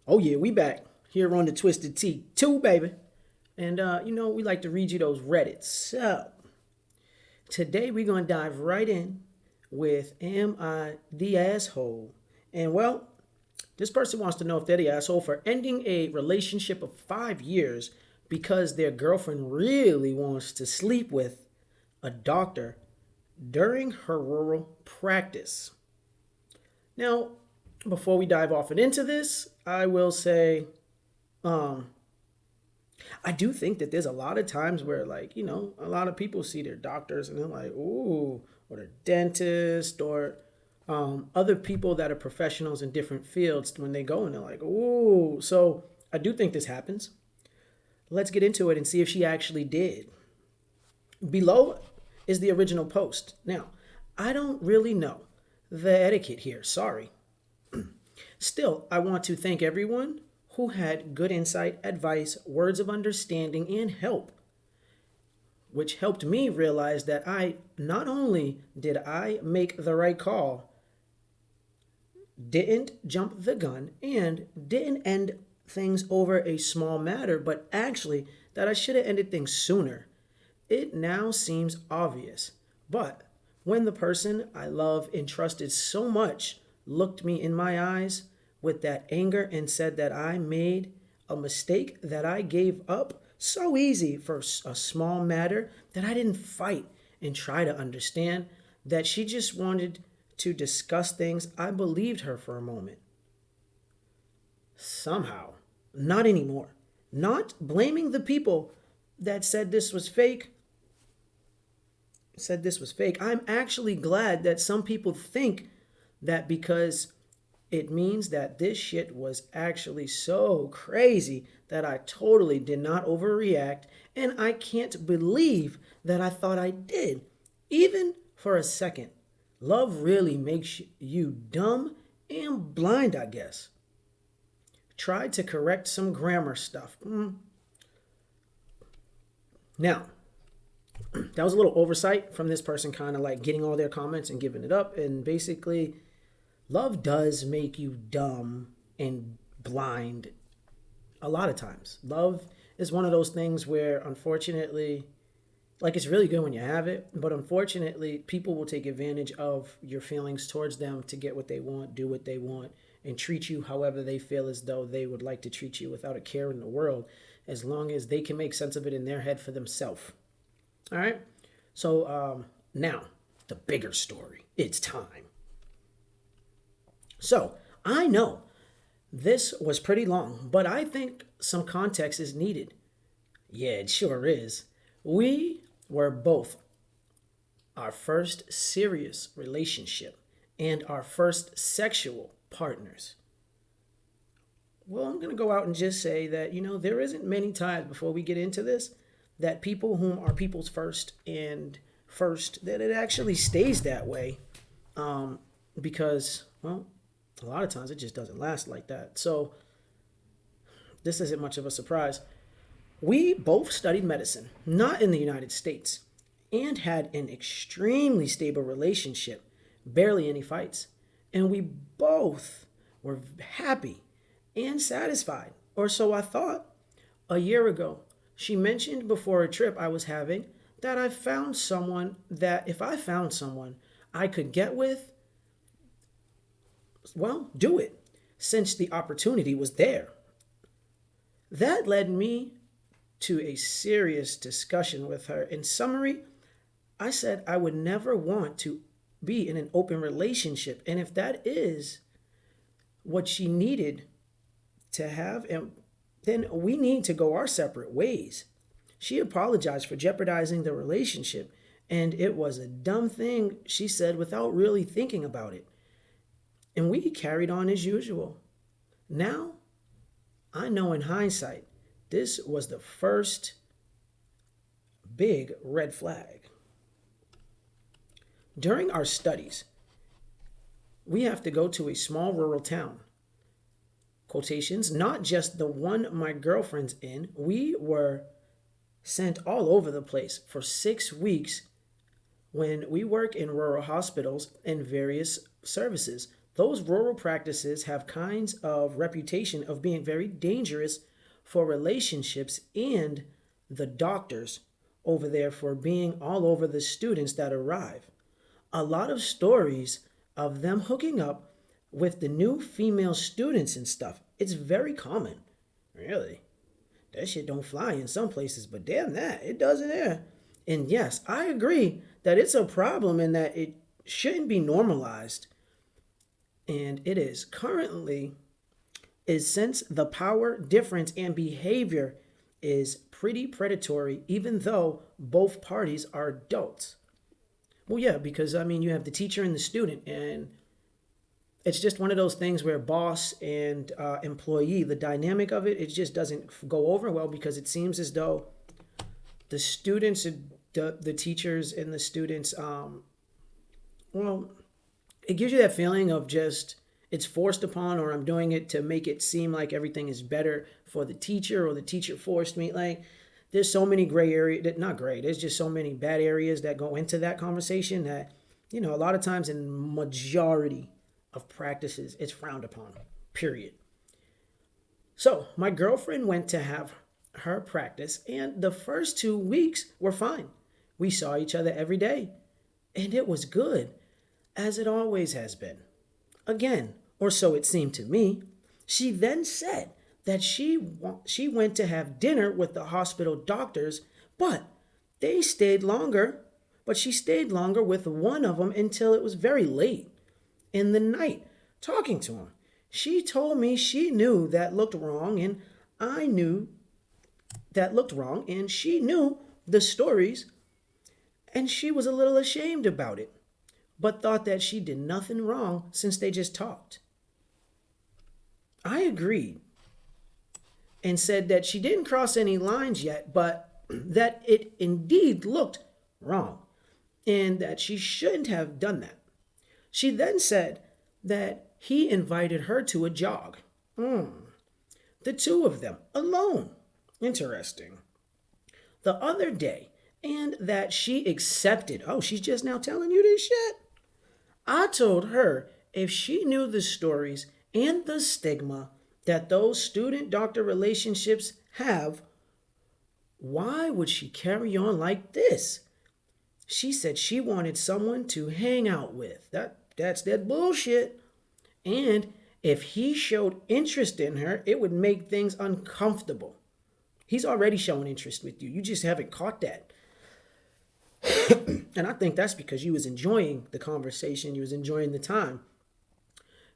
Oh yeah, we back here on the Twisted Tea 2, baby. And we like to read you those Reddits. So today we're gonna dive right in with Am I the Asshole? And well, this person wants to know if they're the asshole for ending a relationship of 5 years because their girlfriend really wants to sleep with a doctor during her rural practice. Now, before we dive off and into this, I will say um, I do think that there's a lot of times where, like, a lot of people see their doctors and they're like, ooh, or their dentist or other people that are professionals in different fields when they go and they're like, ooh. So I do think this happens. Let's get into it and see if she actually did. Below is the original post. Now, I don't really know the etiquette here. Sorry. Still, I want to thank everyone who had good insight, advice, words of understanding, and help, which helped me realize that I not only did I make the right call, didn't jump the gun, and didn't end things over a small matter, but actually that I should have ended things sooner. It now seems obvious. But when the person I love and trusted so much looked me in my eyes with that anger and said that I made a mistake, that I gave up so easy for a small matter, that I didn't fight and try to understand, that she just wanted to discuss things, I believed her for a moment. Somehow, not anymore. Not blaming the people that said this was fake. I'm actually glad that some people think that because it means that this shit was actually so crazy that I totally did not overreact, and I can't believe that I thought I did, even for a second. Love really makes you dumb and blind, I guess. Tried to correct some grammar stuff. Now, that was a little oversight from this person, kind of like getting all their comments and giving it up. And basically, love does make you dumb and blind a lot of times. Love is one of those things where, unfortunately, like it's really good when you have it, but unfortunately, people will take advantage of your feelings towards them to get what they want, do what they want, and treat you however they feel as though they would like to treat you without a care in the world, as long as they can make sense of it in their head for themselves. All right. So now, the bigger story. It's time. So I know this was pretty long, but I think some context is needed. Yeah, it sure is. We were both our first serious relationship and our first sexual partners. Well, I'm going to go out and just say that, there isn't many times before we get into this that people whom are people's first and first, that it actually stays that way. Because, well, a lot of times it just doesn't last like that. So this isn't much of a surprise. We both studied medicine, not in the United States, and had an extremely stable relationship, barely any fights. And we both were happy and satisfied, or so I thought. A year ago, she mentioned before a trip I was having that I found someone that if I found someone I could get with, well, do it, since the opportunity was there. That led me to a serious discussion with her. In summary, I said I would never want to be in an open relationship. And if that is what she needed to have, and then we need to go our separate ways. She apologized for jeopardizing the relationship, and it was a dumb thing she said without really thinking about it. And we carried on as usual. Now, I know in hindsight, this was the first big red flag. During our studies, we have to go to a small rural town. Quotations, not just the one my girlfriend's in. We were sent all over the place for 6 weeks when we work in rural hospitals and various services. Those rural practices have kinds of reputation of being very dangerous for relationships and the doctors over there for being all over the students that arrive. A lot of stories of them hooking up with the new female students and stuff. It's very common. Really? That shit don't fly in some places, but damn that, it does it there. And yes, I agree that it's a problem and that it shouldn't be normalized. And it is currently is since the power difference and behavior is pretty predatory, even though both parties are adults. Well, yeah, because I mean, you have the teacher and the student, and it's just one of those things where boss and employee, the dynamic of it, it just doesn't go over well because it seems as though the students, the teachers and the students, well, it gives you that feeling of just it's forced upon, or I'm doing it to make it seem like everything is better for the teacher, or the teacher forced me. Like, there's so many gray areas, not gray, there's just so many bad areas that go into that conversation that, a lot of times in majority of practices, it's frowned upon, period. So my girlfriend went to have her practice, and the first 2 weeks were fine. We saw each other every day, and it was good, as it always has been. Again, or so it seemed to me. She then said that she went to have dinner with the hospital doctors, but she stayed longer with one of them until it was very late in the night talking to him. She told me she knew that looked wrong, and I knew that looked wrong, and she knew the stories, and she was a little ashamed about it, but thought that she did nothing wrong since they just talked. I agreed and said that she didn't cross any lines yet, but that it indeed looked wrong and that she shouldn't have done that. She then said that he invited her to a jog. The two of them alone. Interesting. The other day, and that she accepted. Oh, she's just now telling you this shit? I told her if she knew the stories and the stigma that those student-doctor relationships have, why would she carry on like this? She said she wanted someone to hang out with. That's that bullshit. And if he showed interest in her, it would make things uncomfortable. He's already showing interest with you. You just haven't caught that. And I think that's because you was enjoying the conversation. You was enjoying the time.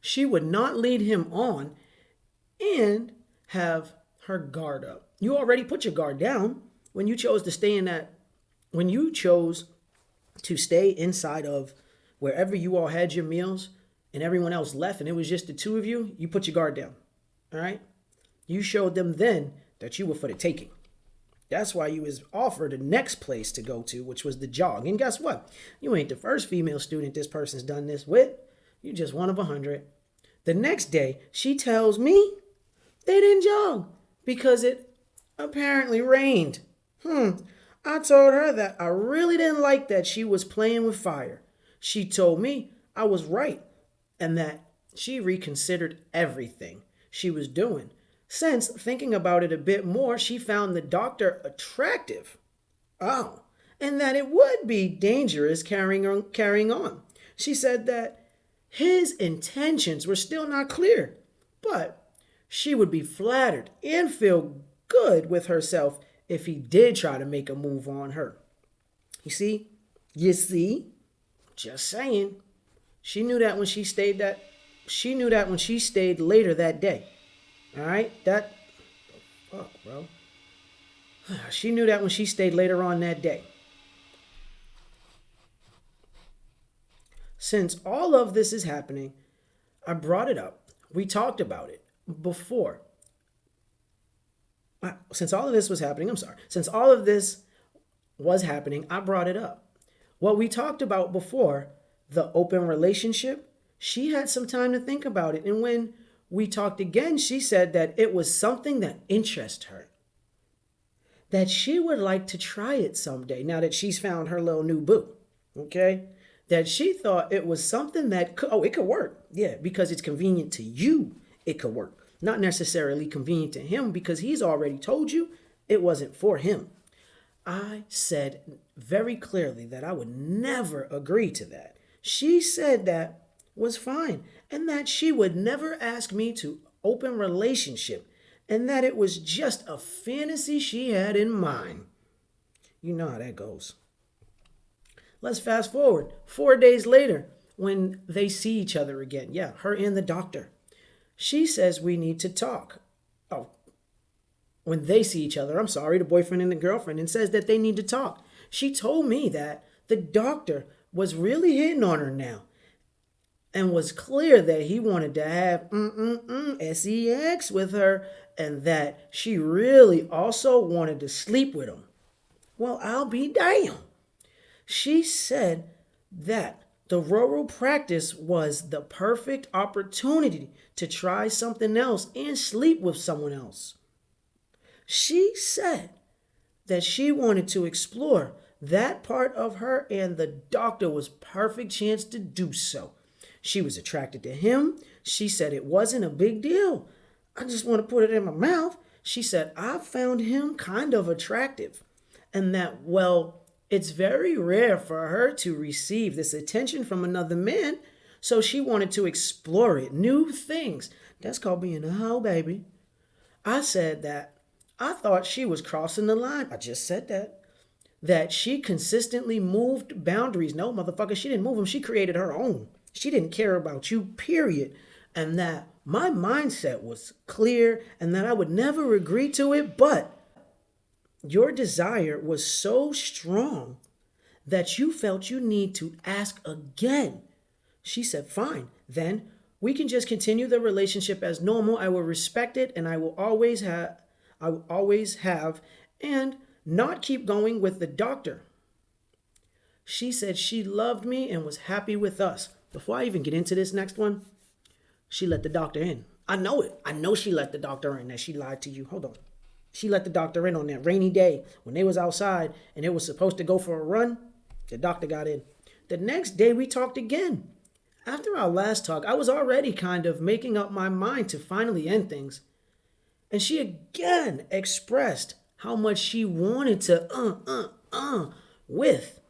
She would not lead him on and have her guard up. You already put your guard down when you chose to stay inside of wherever you all had your meals and everyone else left and it was just the two of you. You put your guard down. All right. You showed them then that you were for the taking. That's why you was offered the next place to go to, which was the jog. And guess what? You ain't the first female student this person's done this with. You just one of 100. The next day, she tells me they didn't jog because it apparently rained. I told her that I really didn't like that she was playing with fire. She told me I was right and that she reconsidered everything she was doing. Since thinking about it a bit more, she found the doctor attractive. Oh, and that it would be dangerous carrying on. She said that his intentions were still not clear, but she would be flattered and feel good with herself if he did try to make a move on her. You see, just saying. She knew that when she stayed later that day. All right, fuck, bro. She knew that when she stayed later on that day. Since all of this is happening, I brought it up. We talked about it before. Since all of this was happening, I brought it up. What we talked about before, the open relationship, she had some time to think about it. And when we talked again, she said that it was something that interests her. That she would like to try it someday now that she's found her little new boo. Okay? that she thought it was something that could, oh, it could work. Yeah, because it's convenient to you, it could work. Not necessarily convenient to him because he's already told you it wasn't for him. I said very clearly that I would never agree to that. She said that was fine and that she would never ask me to open relationship and that it was just a fantasy she had in mind. You know how that goes. Let's fast forward 4 days later when they see each other again. Yeah, her and the doctor. She says we need to talk. Oh, when they see each other, I'm sorry, the boyfriend and the girlfriend, and says that they need to talk. She told me that the doctor was really hitting on her now and was clear that he wanted to have sex with her and that she really also wanted to sleep with him. Well, I'll be damned. She said that the rural practice was the perfect opportunity to try something else and sleep with someone else. She said that she wanted to explore that part of her and the doctor was perfect chance to do so. She was attracted to him. She said it wasn't a big deal. I just want to put it in my mouth. She said, I found him kind of attractive and that, well, it's very rare for her to receive this attention from another man, so she wanted to explore it, new things. That's called being a hoe, baby. I said that I thought she was crossing the line. I just said that. That she consistently moved boundaries. No, motherfucker, she didn't move them. She created her own. She didn't care about you, period. And that my mindset was clear and that I would never agree to it, but your desire was so strong that you felt you need to ask again. She said, fine, then we can just continue the relationship as normal. I will respect it and I will always have, and not keep going with the doctor. She said she loved me and was happy with us. Before I even get into this next one, she let the doctor in. I know it. I know she let the doctor in, that she lied to you. Hold on. She let the doctor in on that rainy day when they was outside and it was supposed to go for a run. The doctor got in. The next day we talked again. After our last talk, I was already kind of making up my mind to finally end things. And she again expressed how much she wanted to with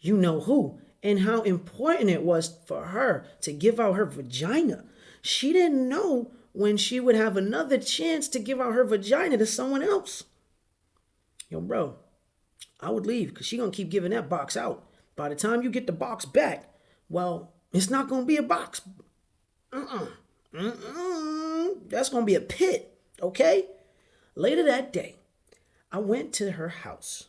you know who and how important it was for her to give out her vagina. She didn't know when she would have another chance to give out her vagina to someone else. Yo, bro, I would leave because she going to keep giving that box out. By the time you get the box back, well, it's not going to be a box. That's going to be a pit, okay? Later that day, I went to her house.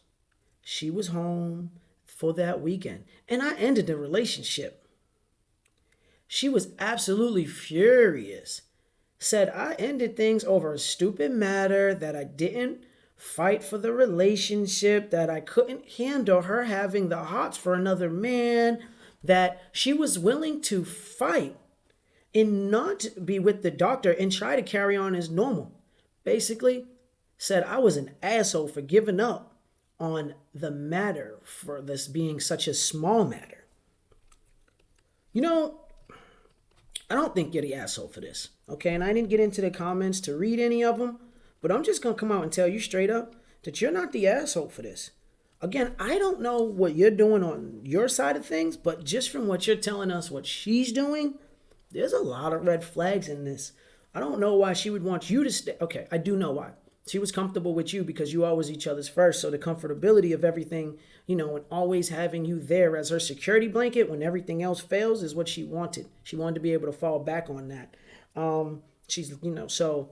She was home for that weekend, and I ended the relationship. She was absolutely furious. Said I ended things over a stupid matter, that I didn't fight for the relationship, that I couldn't handle her having the hots for another man, that she was willing to fight and not be with the doctor and try to carry on as normal. Basically, said I was an asshole for giving up on the matter for this being such a small matter. You know, I don't think you're the asshole for this, okay? And I didn't get into the comments to read any of them, but I'm just going to come out and tell you straight up that you're not the asshole for this. Again, I don't know what you're doing on your side of things, but just from what you're telling us what she's doing, there's a lot of red flags in this. I don't know why she would want you to stay. Okay, I do know why. She was comfortable with you because you always each other's first. So the comfortability of everything, you know, and always having you there as her security blanket when everything else fails is what she wanted. She wanted to be able to fall back on that. She's, you know, so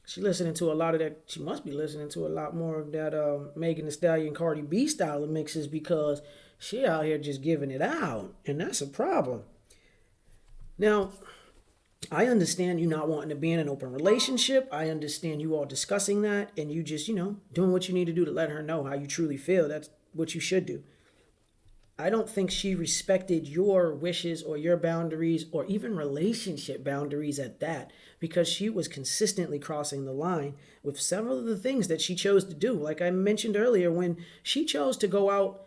she's listening to a lot of that. She must be listening to a lot more of that Megan Thee Stallion, Cardi B style of mixes because she out here just giving it out. And that's a problem. Now, I understand you not wanting to be in an open relationship. I understand you all discussing that and you just, you know, doing what you need to do to let her know how you truly feel. That's what you should do. I don't think she respected your wishes or your boundaries or even relationship boundaries at that because she was consistently crossing the line with several of the things that she chose to do. Like I mentioned earlier, when she chose to go out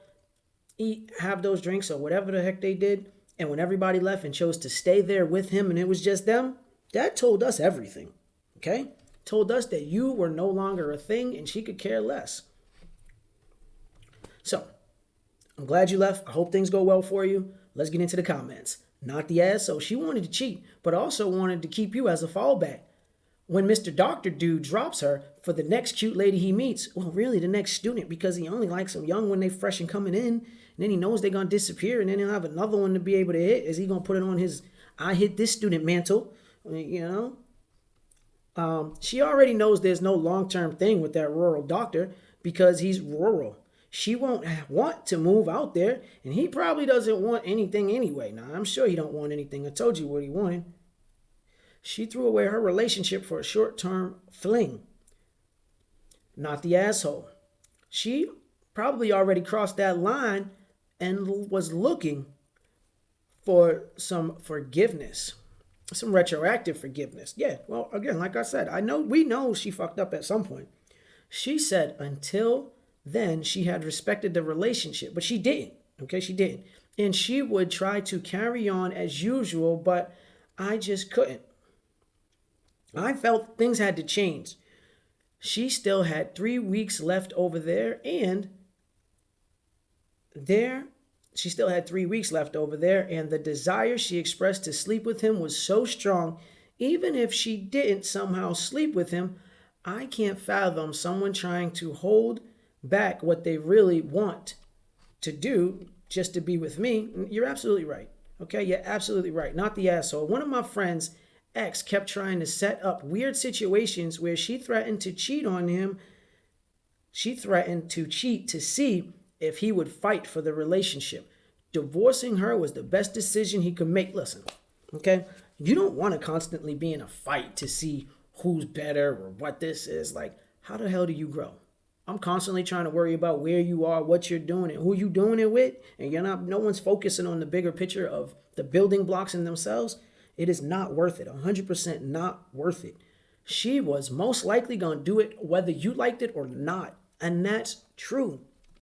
eat, have those drinks, or whatever the heck they did, and when everybody left and chose to stay there with him and it was just them, that told us everything. Okay? Told us that you were no longer a thing and she could care less. So, I'm glad you left. I hope things go well for you. Let's get into the comments. Not the ass, so she wanted to cheat, but also wanted to keep you as a fallback. When Mr. Doctor Dude drops her for the next cute lady he meets, well, really the next student, because he only likes them young when they fresh and coming in, and then he knows they're going to disappear, and then he'll have another one to be able to hit. Is he going to put it on his I hit this student mantle? You know? She already knows there's no long-term thing with that rural doctor because he's rural. She won't want to move out there, and he probably doesn't want anything anyway. Now, I'm sure he don't want anything. I told you what he wanted. She threw away her relationship for a short-term fling. Not the asshole. She probably already crossed that line and was looking for some forgiveness, some retroactive forgiveness. Yeah, well, again, like I said, we know she fucked up at some point. She said until then she had respected the relationship, but she didn't. Okay, she didn't. And she would try to carry on as usual, but I just couldn't. I felt things had to change. She still had 3 weeks left over there, and she still had 3 weeks left over there, and the desire she expressed to sleep with him was so strong, even if she didn't somehow sleep with him, I can't fathom someone trying to hold back what they really want to do just to be with me. You're absolutely right. Okay, you're absolutely right. Not the asshole. One of my friends' ex kept trying to set up weird situations where she threatened to cheat on him. She threatened to cheat to see if he would fight for the relationship. Divorcing her was the best decision he could make. Listen, okay? You don't want to constantly be in a fight to see who's better or what this is. Like, how the hell do you grow? I'm constantly trying to worry about where you are, what you're doing, and who you doing it with, and no one's focusing on the bigger picture of the building blocks in themselves. It is not worth it. 100% not worth it. She was most likely going to do it whether you liked it or not. And that's true.